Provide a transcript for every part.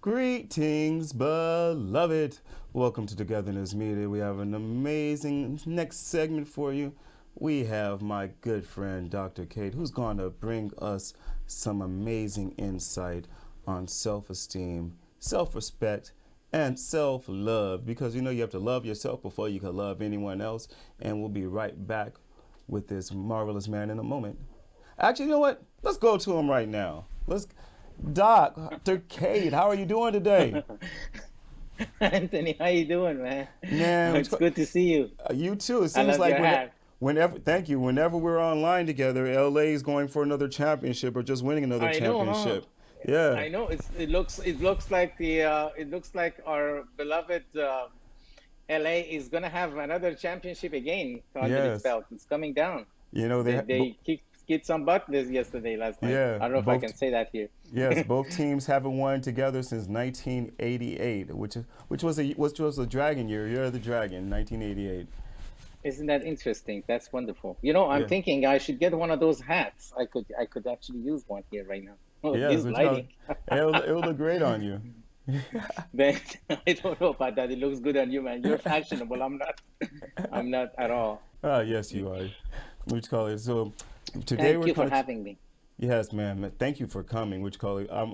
Greetings, beloved. Welcome to Togetherness Media. We have an amazing next segment for you. We have my good friend, Dr. Kate, who's going to bring us some amazing insight on self-esteem, self-respect, and self-love. Because you have to love yourself before you can love anyone else. And we'll be right back with this marvelous man in a moment. Actually, you know what? Let's go to him right now. Dr. Kate, how are you doing today? Anthony, how you doing, man? Man, It's good to see you. you too. It I seems love like your hat. thank you. Whenever we're online together, LA is going for another championship or just winning another I know, huh? championship. Yeah. I know. It looks like our beloved LA is gonna have another championship again under its Yes. belt. It's coming down. They They kicked some butt last night. yeah, I don't know if I both can say that here. yes, both teams haven't won together since 1988, which was a dragon year. You're the dragon, 1988. Isn't that interesting? That's wonderful. I'm Yeah. thinking I should get one of those hats. I could actually use one here right now. Oh, Yes, this which call lighting. it'll look great on you. Then I don't know about that. It looks good on you, man. You're fashionable. I'm not. I'm not at all. Ah, yes, you are. Which call it. So today Thank we're you for going to. having me. Yes, ma'am. Thank you for coming. Which call it. Of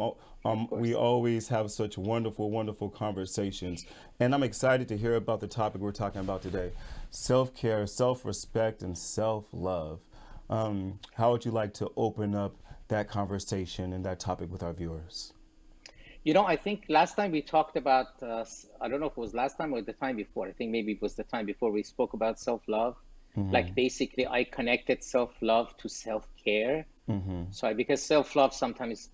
We course. always have such wonderful, wonderful conversations, and I'm excited to hear about the topic we're talking about today: self-care, self-respect, and self-love. How would you like to open up that conversation and that topic with our viewers? I think last time we talked about, I don't know if it was last time or the time before. I think maybe it was the time before we spoke about self-love. Mm-hmm. Like basically, I connected self-love to self-care. Mm-hmm. Because self-love sometimes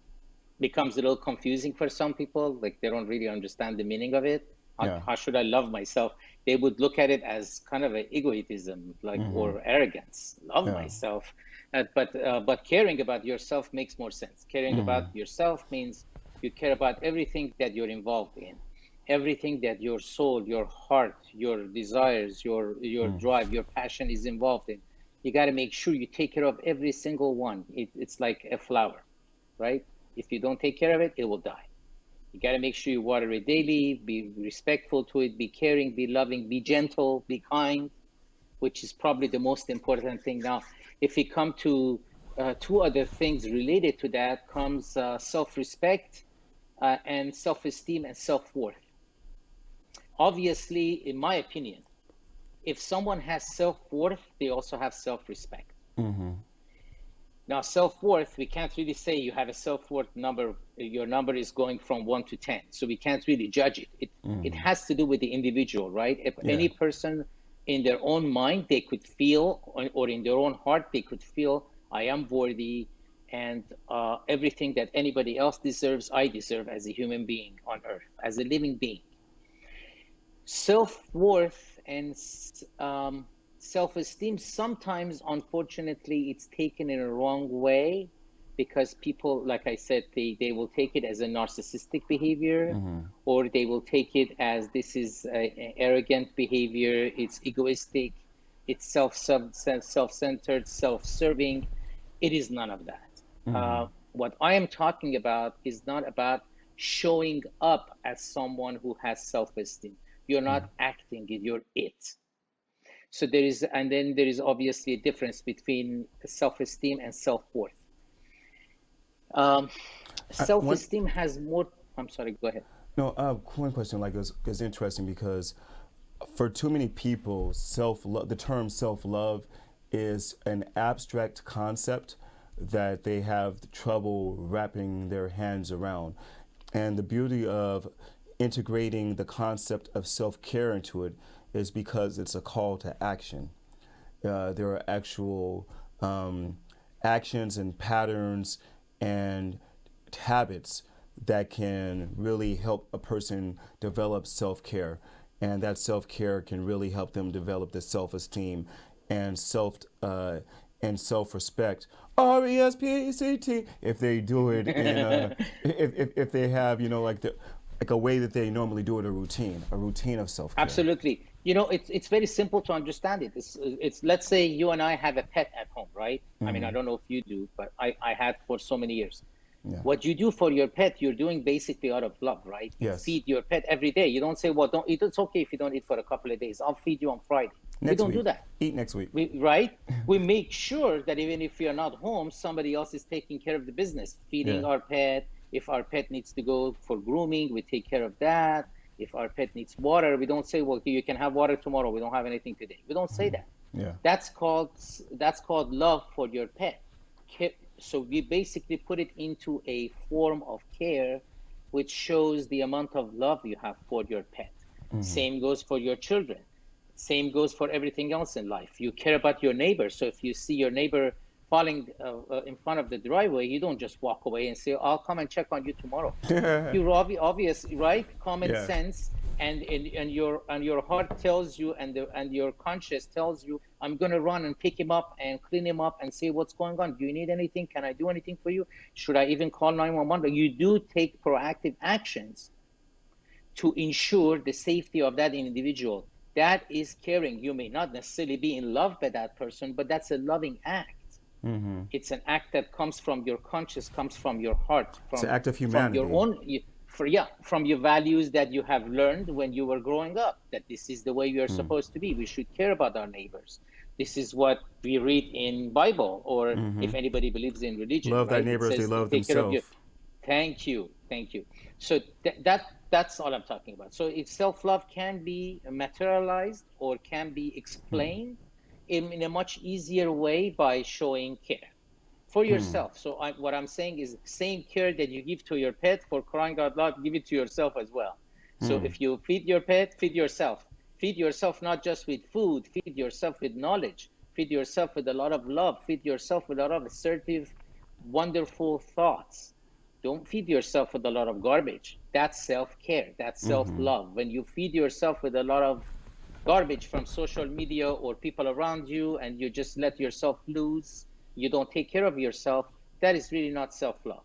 becomes a little confusing for some people. Like they don't really understand the meaning of it. Yeah. How should I love myself? They would look at it as kind of an egoism, like Mm-hmm. or arrogance. Love Yeah. myself, but caring about yourself makes more sense. Caring Mm-hmm. about yourself means you care about everything that you're involved in, everything that your soul, your heart, your desires, your Mm-hmm. drive, your passion is involved in. You got to make sure you take care of every single one. It's like a flower, right? If you don't take care of it, it will die. You got to make sure you water it daily, be respectful to it, be caring, be loving, be gentle, be kind, which is probably the most important thing. Now, if we come to two other things related to that, comes self-respect and self-esteem and self-worth. Obviously, in my opinion, if someone has self-worth, they also have self-respect. Mm-hmm. Now, self-worth, we can't really say you have a self-worth number. Your number is going from 1 to 10. So we can't really judge it. It Mm-hmm. has to do with the individual, right? If Yeah. any person in their own mind, they could feel, or in their own heart, they could feel, I am worthy, and everything that anybody else deserves, I deserve as a human being on earth, as a living being. Self-worth and self-esteem, sometimes unfortunately it's taken in a wrong way, because people, like I said, they will take it as a narcissistic behavior, Mm-hmm. or they will take it as this is arrogant behavior, it's egoistic, it's self-centered, self-serving. It is none of that. Mm-hmm. What I am talking about is not about showing up as someone who has self-esteem. You're not acting it, you're it. So and then there is obviously a difference between self-esteem and self-worth. Um, One Self-esteem has more. I'm sorry, go ahead. no one question is interesting because for too many people, the term self love is an abstract concept that they have trouble wrapping their hands around. And the beauty of integrating the concept of self care into it is because it's a call to action. There are actual actions and patterns and habits that can really help a person develop self care. And that self care can really help them develop the self esteem and self respect. RESPECT if they do it in if they have like a way that they normally do it, a routine of self care. Absolutely. It's very simple to understand it. It's let's say you and I have a pet at home, right? I mean, I Mm-hmm. don't know if you do, but I had for so many years. Yeah. What you do for your pet, you're doing basically out of love, right? You Yes. feed your pet every day. You don't say, well, don't eat. It's okay if you don't eat for a couple of days. I'll feed you on Friday. We Next don't do week. that. Eat next week. Right? We make sure that even if you're not home, somebody else is taking care of the business, feeding Yeah. our pet. If our pet needs to go for grooming, we take care of that. If our pet needs water, we don't say, well, you can have water tomorrow. We don't have anything today. We don't say that. Yeah. That's called love for your pet. So we basically put it into a form of care, which shows the amount of love you have for your pet. Same goes for your children. Same goes for everything else in life. You care about your neighbor. So if you see your neighbor falling in front of the driveway, you don't just walk away and say, I'll come and check on you tomorrow. You're obvious, right? Common Yeah. sense, and your heart tells you, and your conscience tells you, I'm gonna run and pick him up and clean him up and say, what's going on? Do you need anything? Can I do anything for you? Should I even call 911? But you do take proactive actions to ensure the safety of that individual. That is caring. You may not necessarily be in love with that person, but that's a loving act. It's an act that comes from your conscience, comes from your heart, It's an from act of your humanity. own, from your values that you have learned when you were growing up, that this is the way we are supposed to be. We should care about our neighbors. This is what we read in Bible, or if anybody believes in religion, Love thy right? It neighbor as they says, love take care of your. themselves. Thank you. So that's all I'm talking about. So if self-love can be materialized or can be explained in a much easier way by showing care for yourself. So what I'm saying is, same care that you give to your pet, for crying out loud, give it to yourself as well. So if you feed your pet, feed yourself. Feed yourself not just with food, feed yourself with knowledge, feed yourself with a lot of love, feed yourself with a lot of assertive, wonderful thoughts. Don't feed yourself with a lot of garbage. That's self-care. That's self-love. When you feed yourself with a lot of garbage from social media or people around you, and you just let yourself loose, you don't take care of yourself, that is really not self-love.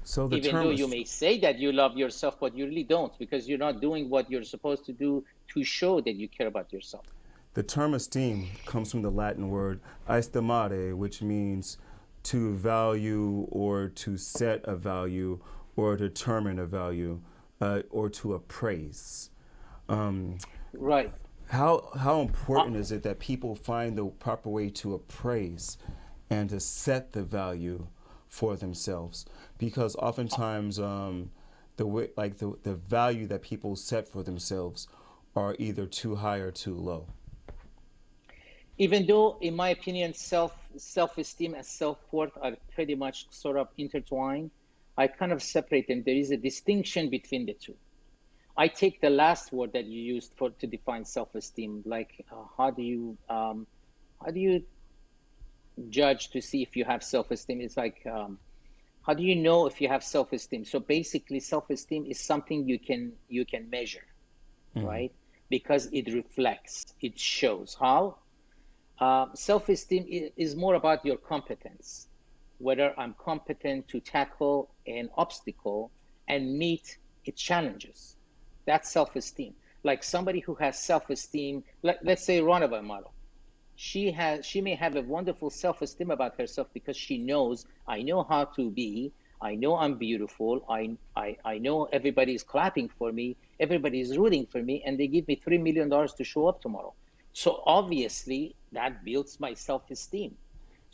So the Even though term you is may say that you love yourself, but you really don't, because you're not doing what you're supposed to do to show that you care about yourself. the term esteem comes from the Latin word estimare, which means to value or to set a value or determine a value or to appraise. Um, Right. how Uh, important is it that people find the proper way to appraise and to set the value for themselves? Because oftentimes the way, like the value that people set for themselves are either too high or too low. Even though, in my opinion, self-esteem and self-worth are pretty much sort of intertwined, I kind of separate them. There is a distinction between the two. I take the last word that you used for to define self-esteem, like how do you judge to see if you have self-esteem? It's like, how do you know if you have self-esteem? So basically, self-esteem is something you can measure, right? Because it reflects, it shows. How? Self-esteem is more about your competence, whether I'm competent to tackle an obstacle and meet its challenges. That's self-esteem. Like somebody who has self-esteem, let's say Runaway model. She may have a wonderful self-esteem about herself because she knows, I know how to be, I know I'm beautiful, I know everybody's clapping for me, everybody's rooting for me, and they give me $3 million to show up tomorrow. So obviously that builds my self-esteem.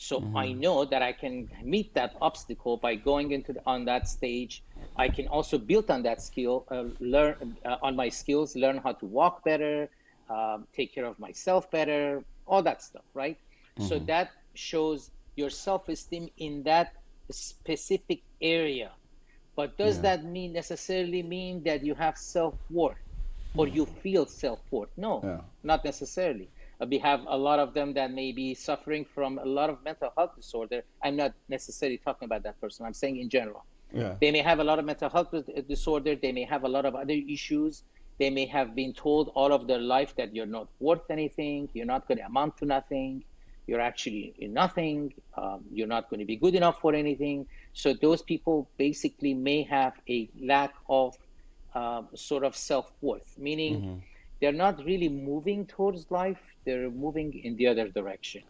So I know that I can meet that obstacle by going on that stage. I can also build on that skill, learn on my skills, learn how to walk better, take care of myself better, all that stuff, right? So that shows your self-esteem in that specific area. But does Yeah, that necessarily mean that you have self-worth or you feel self-worth? No, yeah, not necessarily. We have a lot of them that may be suffering from a lot of mental health disorder. I'm not necessarily talking about that person. I'm saying in general. yeah. They may have a lot of mental health disorder. They may have a lot of other issues. They may have been told all of their life that you're not worth anything. You're not going to amount to nothing. You're actually nothing. You're not going to be good enough for anything. So those people basically may have a lack of sort of self-worth, meaning they're not really moving towards life. They're moving in the other direction.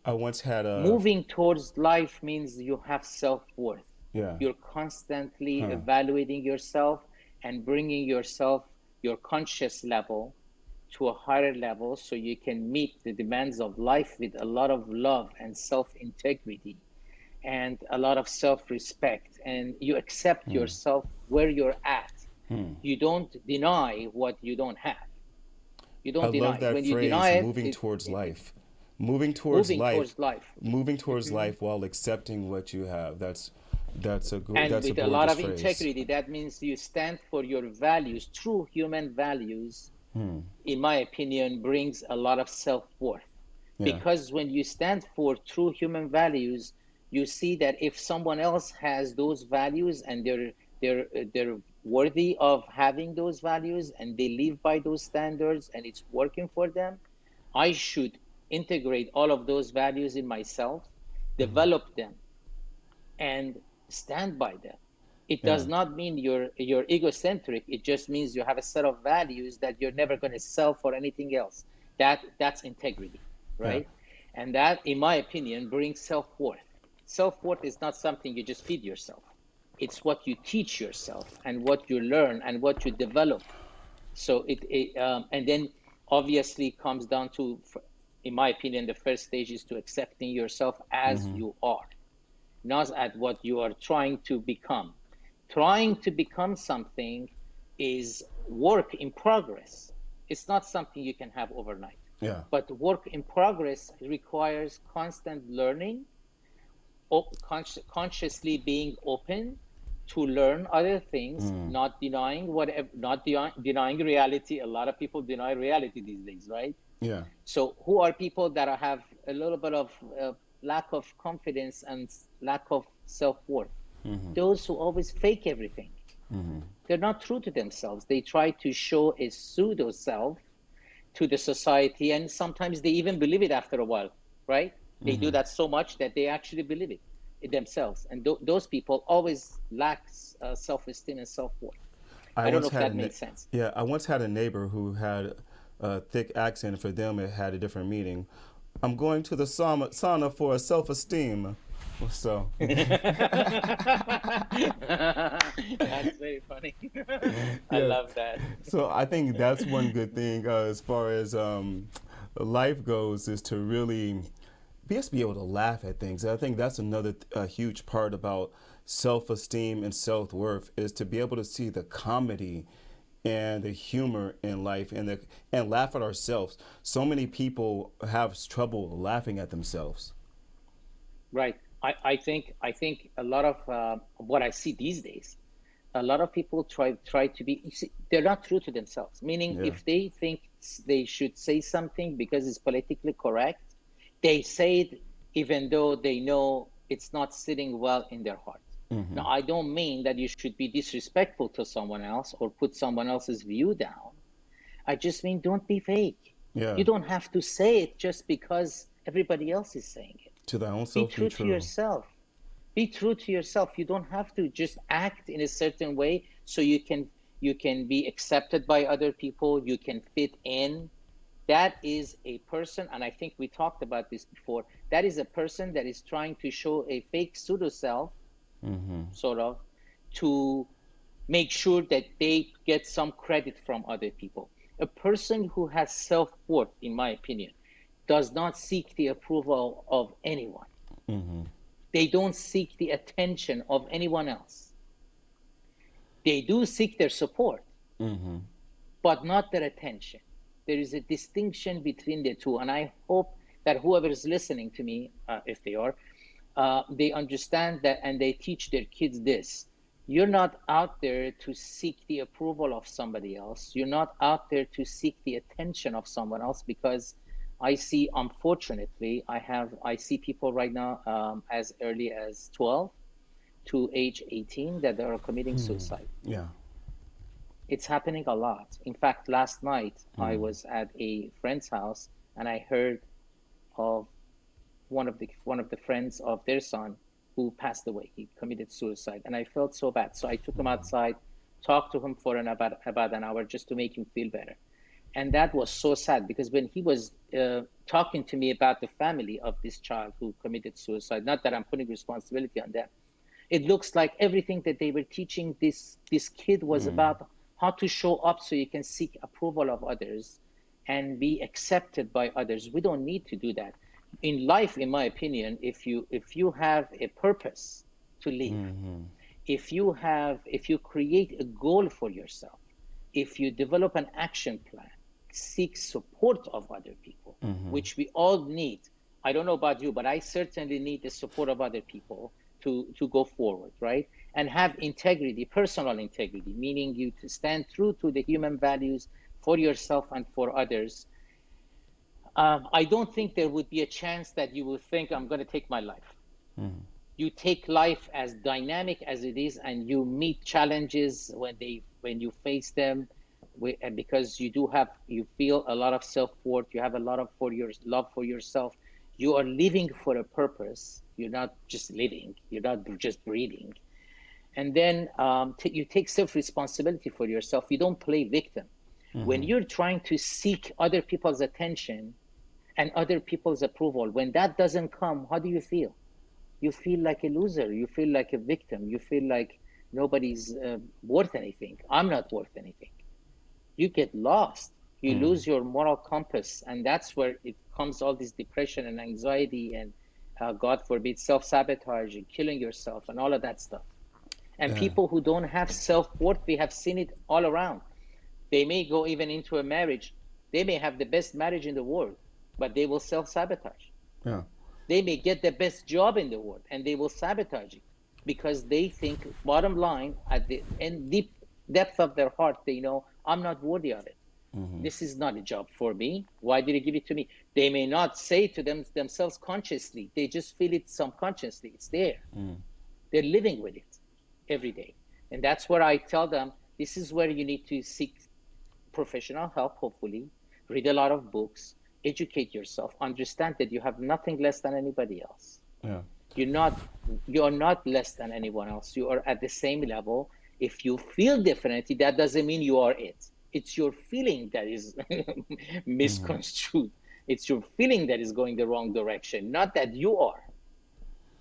I once had a Moving towards life means you have self-worth. Yeah. You're constantly Huh. evaluating yourself and bringing yourself, your conscious level, to a higher level so you can meet the demands of life with a lot of love and self integrity and a lot of self respect. And you accept yourself where you're at. You don't deny what you don't have. You I don't love deny. that When you phrase, deny it, moving towards life. Moving towards moving life, towards life. moving towards Mhm. life while accepting what you have. And That's a with a lot gorgeous of phrase. integrity, that means you stand for your values. True human values, in my opinion, brings a lot of self-worth. Yeah. Because when you stand for true human values, you see that if someone else has those values and they're worthy of having those values and they live by those standards and it's working for them, I should integrate all of those values in myself, develop them, and stand by them. It Yeah. does not mean you're egocentric. It just means you have a set of values that you're never going to sell for anything else. That's integrity, Yeah. right? And that, in my opinion, brings self-worth. Self-worth is not something you just feed yourself. It's what you teach yourself and what you learn and what you develop. So and then obviously comes down to, in my opinion, the first stage is to accepting yourself as you are, not at what you are trying to become. Trying to become something is work in progress. It's not something you can have overnight. Yeah. But work in progress requires constant learning, consciously being open to learn other things, not denying whatever, not denying reality. A lot of people deny reality these days, right? Yeah. So, who are people that have a little bit of lack of confidence and lack of self worth? Those who always fake everything. They're not true to themselves. They try to show a pseudo self to the society, and sometimes they even believe it after a while, right? They do that so much that they actually believe it themselves. And those people always lack self esteem and self worth. I I don't know once if had that a made sense. yeah. I once had a neighbor who had a thick accent. For them, it had a different meaning. I'm going to the sauna for a self-esteem. So, That's very funny. I yeah. love that. So I think that's one good thing as far as life goes is to really just be able to laugh at things. I think that's another huge part about self-esteem and self-worth is to be able to see the comedy and the humor in life and laugh at ourselves. So many people have trouble laughing at themselves. Right. I think a lot of what I see these days, a lot of people try to be. You see, they're not true to themselves. Meaning, Yeah. if they think they should say something because it's politically correct, they say it even though they know it's not sitting well in their heart. Now, I don't mean that you should be disrespectful to someone else or put someone else's view down. I just mean don't be fake. Yeah. You don't have to say it just because everybody else is saying it. To thy own Be self be true to true. yourself. Be true to yourself. You don't have to just act in a certain way so you can be accepted by other people, you can fit in. That is a person, and I think we talked about this before, that is a person that is trying to show a fake pseudo self, sort of, to make sure that they get some credit from other people. A person who has self-worth, in my opinion, does not seek the approval of anyone. They don't seek the attention of anyone else. They do seek their support, but not their attention. There is a distinction between the two. And I hope that whoever is listening to me, if they are, they understand that and they teach their kids this. You're not out there to seek the approval of somebody else. You're not out there to seek the attention of someone else, because I see, unfortunately, I see people right now, as early as 12 to age 18, that are committing suicide. Yeah. It's happening a lot. In fact, last night I was at a friend's house and I heard of one of the friends of their son who passed away. He committed suicide, and I felt so bad. So I took him outside, talked to him for about an hour just to make him feel better. And that was so sad, because when he was talking to me about the family of this child who committed suicide, not that I'm putting responsibility on them, It looks like everything that they were teaching this kid was about how to show up so you can seek approval of others and be accepted by others. We don't need to do that. In life, in my opinion, if you have a purpose to live, if you create a goal for yourself, if you develop an action plan, seek support of other people, which we all need. I don't know about you, but I certainly need the support of other people to go forward, right? And have integrity, personal integrity, meaning you to stand true to the human values for yourself and for others. I don't think there would be a chance that you would think, I'm going to take my life. You take life as dynamic as it is, and you meet challenges when you face them, and because you feel a lot of self-worth, you have a lot of for your love for yourself. You are living for a purpose. You're not just living. You're not just breathing. And then you take self-responsibility for yourself. You don't play victim. When you're trying to seek other people's attention and other people's approval, when that doesn't come, how do you feel? You feel like a loser. You feel like a victim. You feel like nobody's worth anything. I'm not worth anything. You get lost. You lose your moral compass. And that's where it comes all this depression and anxiety and, God forbid, self-sabotage and killing yourself and all of that stuff. And Yeah. people who don't have self-worth, we have seen it all around. They may go even into a marriage. They may have the best marriage in the world, but they will self-sabotage. Yeah. They may get the best job in the world and they will sabotage it because they think, bottom line, at the deep depth of their heart, they know, I'm not worthy of it. This is not a job for me. Why did you give it to me? They may not say to themselves consciously. They just feel it subconsciously. It's there. They're living with it every day. And that's where I tell them, this is where you need to seek professional help, hopefully, read a lot of books, educate yourself, understand that you have nothing less than anybody else. Yeah. You're not less than anyone else. You are at the same level. If you feel differently, that doesn't mean you are it. It's your feeling that is misconstrued. It's your feeling that is going the wrong direction, not that you are.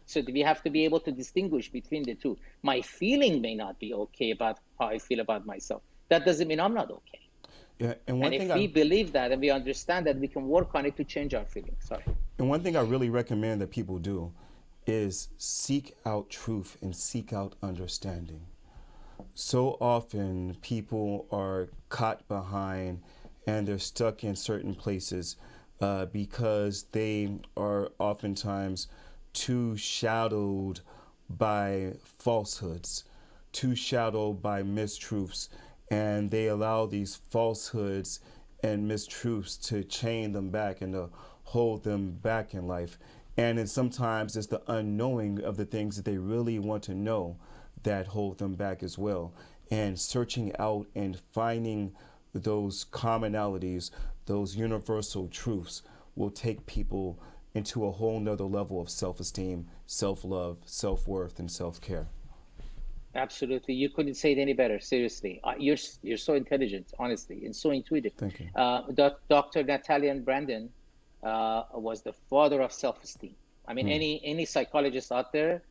So we have to be able to distinguish between the two. My feeling may not be okay about how I feel about myself. That doesn't mean I'm not okay. Yeah. And if we believe that and we understand that, we can work on it to change our feelings. Sorry. And one thing I really recommend that people do is seek out truth and seek out understanding. So often people are caught behind and they're stuck in certain places because they are oftentimes too shadowed by falsehoods, too shadowed by mistruths, and they allow these falsehoods and mistruths to chain them back and to hold them back in life. And then sometimes it's the unknowing of the things that they really want to know that hold them back as well. And searching out and finding those commonalities, those universal truths will take people into a whole nother level of self-esteem, self-love, self-worth, and self-care. Absolutely. You couldn't say it any better. Seriously. You're so intelligent, honestly, and so intuitive. Thank you. Dr. Natalia Brandon was the father of self-esteem. I mean, any psychologist out there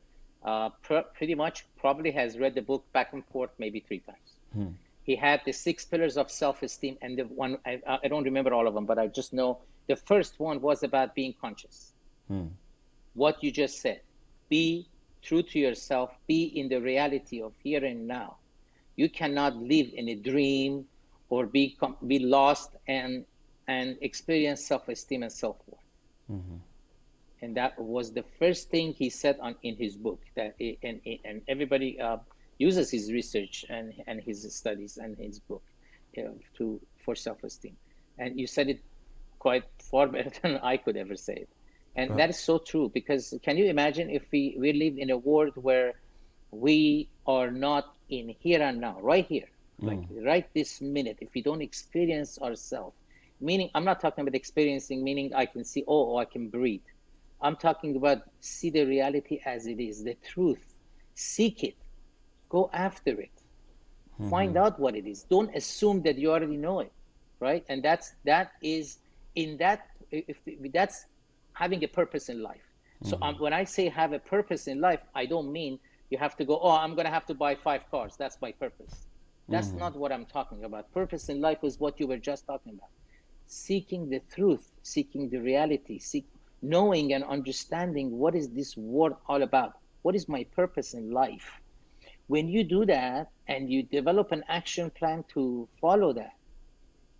pretty much probably has read the book back and forth maybe 3 times. He had the 6 pillars of self-esteem, and the one I don't remember all of them, but I just know the first one was about being conscious. What you just said, be true to yourself, be in the reality of here and now. You cannot live in a dream or be lost and experience self-esteem and self-worth. And that was the first thing he said in his book. And everybody uses his research and his studies and his book for self-esteem. And you said it quite far better than I could ever say it. And that is so true, because can you imagine if we live in a world where we are not in here and now, right here, like right this minute, if we don't experience ourselves, meaning I'm not talking about experiencing, meaning I can see, I can breathe. I'm talking about see the reality as it is, the truth, seek it, go after it, find out what it is. Don't assume that you already know it, right? And that's having a purpose in life. So when I say have a purpose in life, I don't mean You have to go, oh, I'm going to have to buy 5 cars. That's my purpose. That's not what I'm talking about. Purpose in life is what you were just talking about. Seeking the truth, seeking the reality, knowing and understanding what is this world all about. What is my purpose in life? When you do that and you develop an action plan to follow that,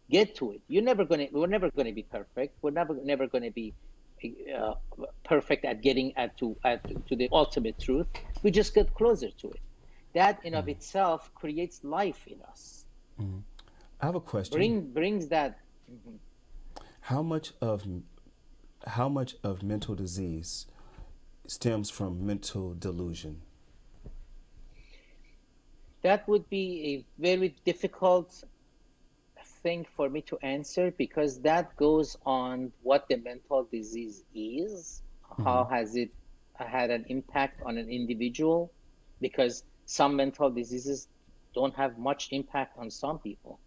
get to it. We're never gonna be perfect. We're never gonna be uh, perfect at getting to the ultimate truth. We just get closer to it. That in of itself creates life in us. I have a question. Brings that. Mhm. How much of how much of mental disease stems from mental delusion? That would be a very difficult thing for me to answer because that goes on what the mental disease is, Mm-hmm. how has it had an impact on an individual, because some mental diseases don't have much impact on some people,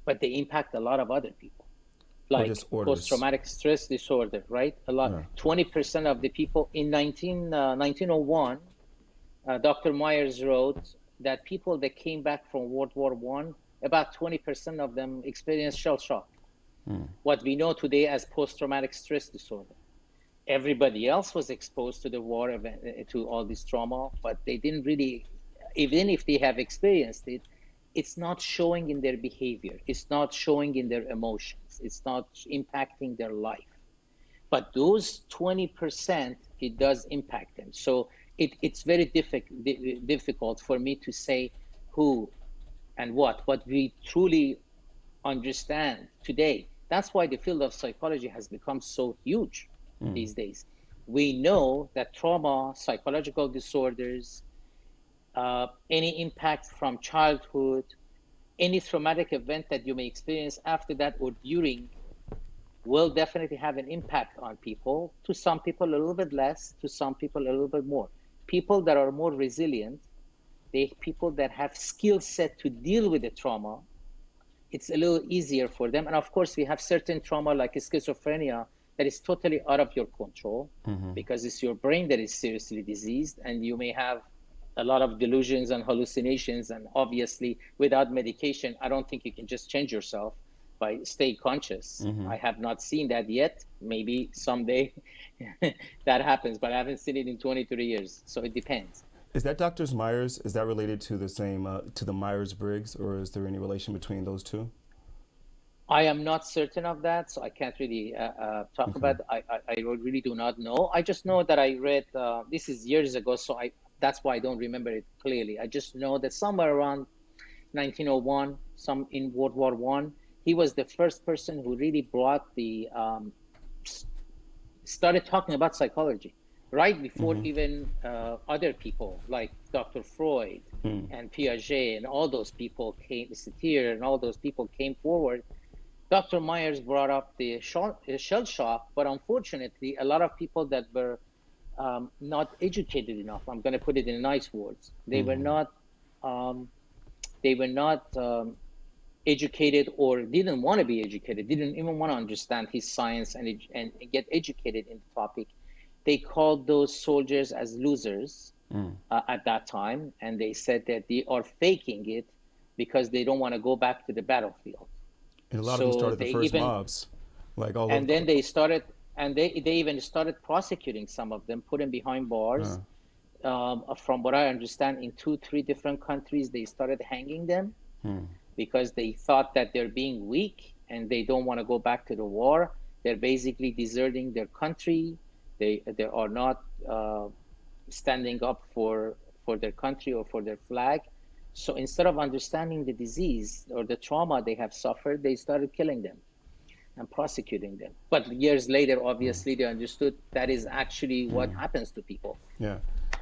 but they impact a lot of other people, Or like disorders? post-traumatic stress disorder, right? A lot, Yeah. 20% of the people in 1901, Dr. Myers wrote that people that came back from World War I, about 20% of them experienced shell shock, what we know today as post-traumatic stress disorder. Everybody else was exposed to the war event, to all this trauma, but they didn't really, even if they have experienced it, it's not showing in their behavior. It's not showing in their emotions. It's not impacting their life. But those 20%, it does impact them. So it's very difficult for me to say who and what, but we truly understand today. That's why the field of psychology has become so huge these days. We know that trauma, psychological disorders, any impact from childhood, any traumatic event that you may experience after that or during will definitely have an impact on people. To some people, a little bit less, to some people, a little bit more. People that are more resilient, people that have skill set to deal with the trauma, it's a little easier for them. And of course, we have certain trauma like schizophrenia that is totally out of your control because it's your brain that is seriously diseased, and you may have a lot of delusions and hallucinations. And obviously, without medication, I don't think you can just change yourself by stay conscious. I have not seen that yet. Maybe someday that happens, but I haven't seen it in 23 years. So it depends. Is that Dr. Myers? Is that related to the same to the Myers Briggs, or is there any relation between those two? I am not certain of that, so I can't really talk Okay. about. I really do not know. I just know that I read this is years ago, so I that's why I don't remember it clearly. I just know that somewhere around 1901, some in World War One, he was the first person who really brought the started talking about psychology right before even other people like Dr. Freud and Piaget and all those people came, Satir and all those people came forward. Dr. Myers brought up the shell shock, but unfortunately, a lot of people that were not educated enough, I'm going to put it in nice words, um, they were not educated or didn't want to be educated, didn't even want to understand his science and get educated in the topic. They called those soldiers as losers at that time, and they said that they are faking it because they don't want to go back to the battlefield. And a lot of them So started the they first even, mobs, like all and over. then they started, and they even started prosecuting some of them, put them behind bars. Uh, From what I understand, in 2, 3 different countries, they started hanging them because they thought that they're being weak and they don't want to go back to the war. They're basically deserting their country. They are not standing up for their country or for their flag. So instead of understanding the disease or the trauma they have suffered, they started killing them and prosecuting them. But years later, obviously, they understood that is actually what happens to people, yeah,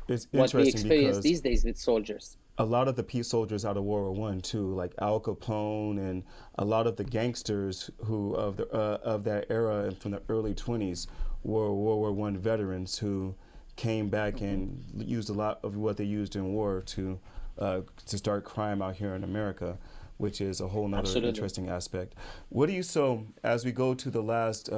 it's what we interesting experience because these days with soldiers. a lot of the peace soldiers out of World War One too, like Al Capone and a lot of the gangsters who of that era and from the early 20s were World War One veterans who came back and used a lot of what they used in war to start crime out here in America, which is a whole nother Absolutely. interesting aspect. What do you so as we go to the last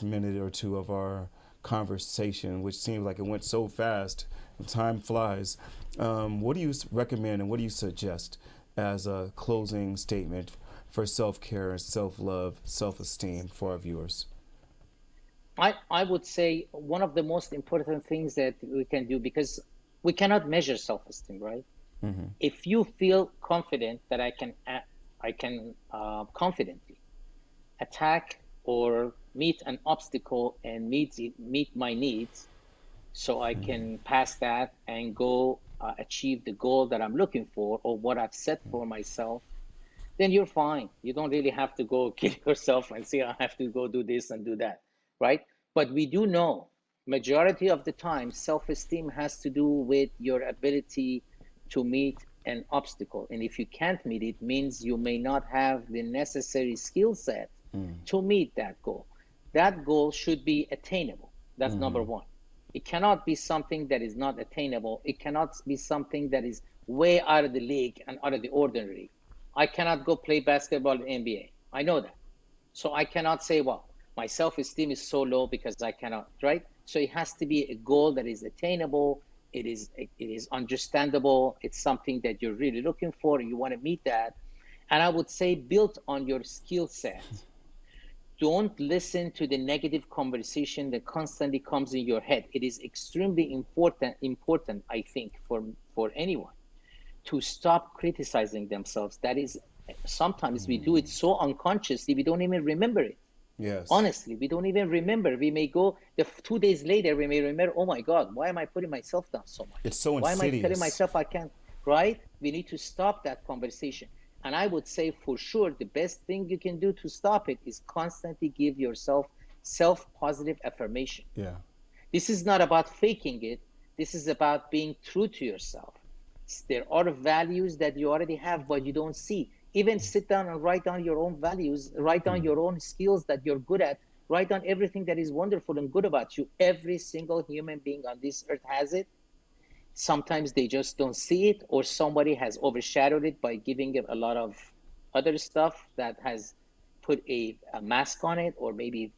minute or two of our conversation, which seems like it went so fast Time flies. What do you recommend and what do you suggest as a closing statement for self-care, self-love, self-esteem for our viewers? I would say one of the most important things that we can do, because we cannot measure self-esteem, right? Mm-hmm. If you feel confident that I can confidently attack or meet an obstacle and meet my needs, so I can pass that and go achieve the goal that I'm looking for or what I've set for myself, then you're fine. You don't really have to go kill yourself and say, I have to go do this and do that, right? But we do know majority of the time, self-esteem has to do with your ability to meet an obstacle. And if you can't meet it, means you may not have the necessary skill set to meet that goal. That goal should be attainable. That's number Mm-hmm. one. It cannot be something that is not attainable. It cannot be something that is way out of the league and out of the ordinary. I cannot go play basketball in NBA. I know that. So I cannot say, well, my self-esteem is so low because I cannot, right? So it has to be a goal that is attainable. It is understandable. It's something that you're really looking for. You want to meet that. And I would say built on your skill set. Don't listen to the negative conversation that constantly comes in your head. It is extremely important, I think, for anyone to stop criticizing themselves. That is, sometimes we do it so unconsciously, we don't even remember it. Yes. Honestly, we don't even remember. We may go 2 days later, we may remember, oh my God, why am I putting myself down so much? It's so Why am I telling insidious. myself I can't? Right? We need to stop that conversation. And I would say for sure, the best thing you can do to stop it is constantly give yourself self-positive affirmation. Yeah. This is not about faking it. This is about being true to yourself. There are values that you already have, but you don't see. Even sit down and write down your own values, write down your own skills that you're good at, write down everything that is wonderful and good about you. Every single human being on this earth has it. Sometimes they just don't see it, or somebody has overshadowed it by giving it a lot of other stuff that has put a mask on it, or maybe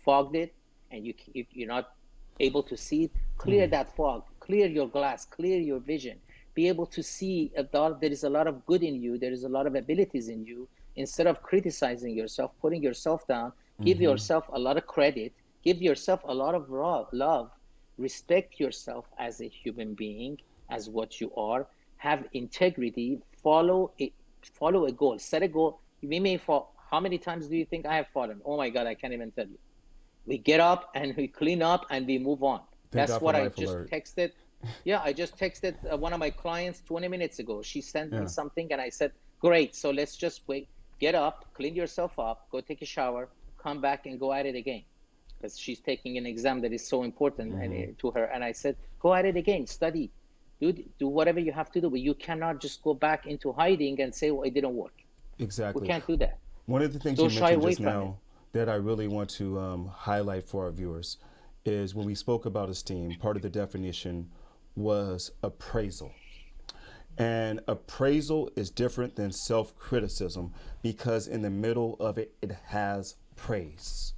fogged it, and you're not able to see it. Clear that fog, clear your glass, clear your vision. Be able to see there is a lot of good in you, there is a lot of abilities in you. Instead of criticizing yourself, putting yourself down, give Mm-hmm. yourself a lot of credit, give yourself a lot of love, respect yourself as a human being, as what you are, have integrity, follow a goal, set a goal. We may fall. How many times do you think I have fallen? Oh my God, I can't even tell you. We get up and we clean up and we move on. Thank That's God for what I Life just Alert. texted. Yeah, I just texted one of my clients 20 minutes ago. She sent me Yeah. something and I said, great, so let's just wait, get up, clean yourself up, go take a shower, come back and go at it again. Because she's taking an exam that is so important Mm-hmm. to her. And I said, go at it again, study, do whatever you have to do. But you cannot just go back into hiding and say, well, it didn't work. We Exactly. can't do that. One of the things you Don't shy mentioned away just from it. now that I really want to highlight for our viewers is when we spoke about esteem, part of the definition was appraisal. And appraisal is different than self criticism because in the middle of it, it has praise.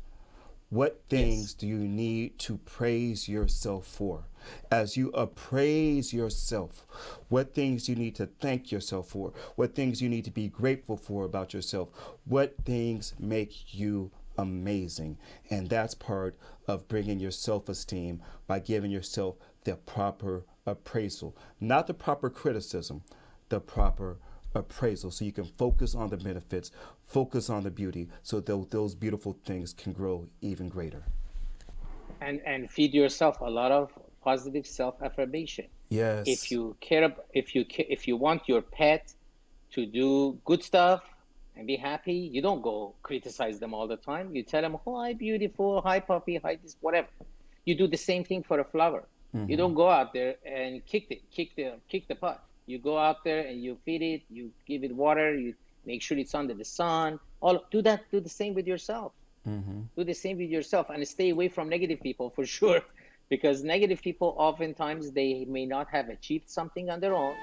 What things Yes. do you need to praise yourself for? As you appraise yourself, what things do you need to thank yourself for? What things you need to be grateful for about yourself? What things make you amazing? And that's part of bringing your self esteem by giving yourself the proper appraisal, not the proper criticism, the proper appraisal, so you can focus on the benefits, focus on the beauty, so those beautiful things can grow even greater. And feed yourself a lot of positive self affirmation. If Yes. you care, if you want your pet to do good stuff and be happy, you don't go criticize them all the time. You tell them, oh, hi beautiful, hi puppy, hi this, whatever. You do the same thing for a flower. You Mm-hmm. don't go out there and kick the pot. You go out there and you feed it, you give it water, you make sure it's under the sun. All do that. Do the same with yourself. Mm-hmm. Do the same with yourself and stay away from negative people for sure, because negative people oftentimes they may not have achieved something on their own,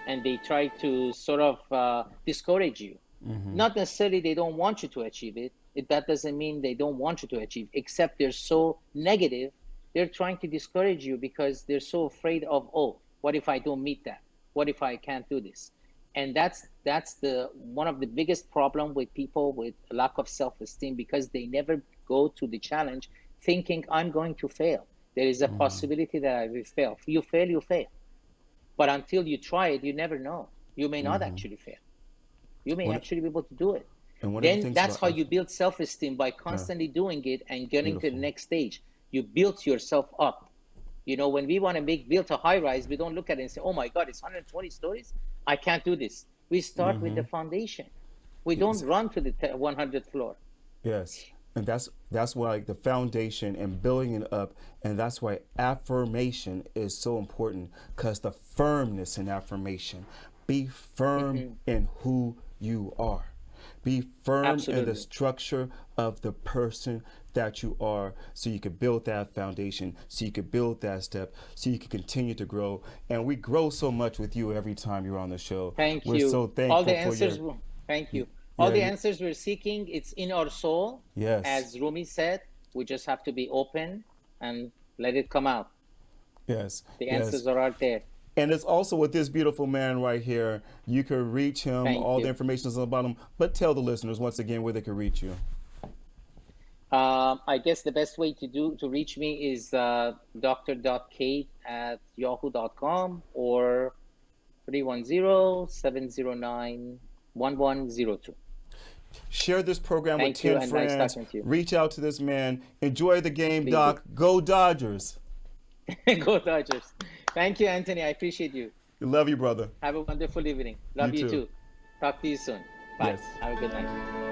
and they try to sort of discourage you. Mm-hmm. Not necessarily they don't want you to achieve it. That doesn't mean they don't want you to achieve, except they're so negative They're trying to discourage you because they're so afraid of, oh, what if I don't meet that? What if I can't do this? And that's the one of the biggest problem with people with lack of self-esteem, because they never go to the challenge thinking I'm going to fail. There is a possibility that I will fail. If you fail, you fail. But until you try it, you never know. You may not actually fail. You may One, actually be able to do it. and one of the Then things that's about how you build self-esteem, by yeah, constantly doing it and getting to the beautiful. next stage. You build yourself up. You know, when we want to build a high rise, we don't look at it and say, oh my God, it's 120 stories. I can't do this. We start with the foundation. We don't Yes, run to the 100th floor. yes. And that's why like the foundation and building it up, and that's why affirmation is so important, because the firmness in affirmation. Be firm in who you are. Be firm in the Absolutely. structure of the person that you are, so you can build that foundation, so you can build that step, so you can continue to grow. And we grow so much with you every time you're on the show. Thank We're you. so All the thankful for answers, your, thank you. All yeah, the answers we're seeking, it's in our soul. yes, As Rumi said, we just have to be open and let it come out. yes, The yes. answers are out there. And it's also with this beautiful man right here. You can reach him. Thank All the you. information is on the bottom. But tell the listeners once again where they can reach you. I guess the best way to reach me is dr.kate@yahoo.com or 310-709-1102. Share this program with Thank you, 10 and nice friends. talking to you. Reach out to this man. Enjoy the game, Please do. Doc. Go Dodgers. Go Dodgers. Thank you, Anthony. I appreciate you. We love you, brother. Have a wonderful evening. You Love you too. too. Talk to you soon. Bye. Yes. Have a good night.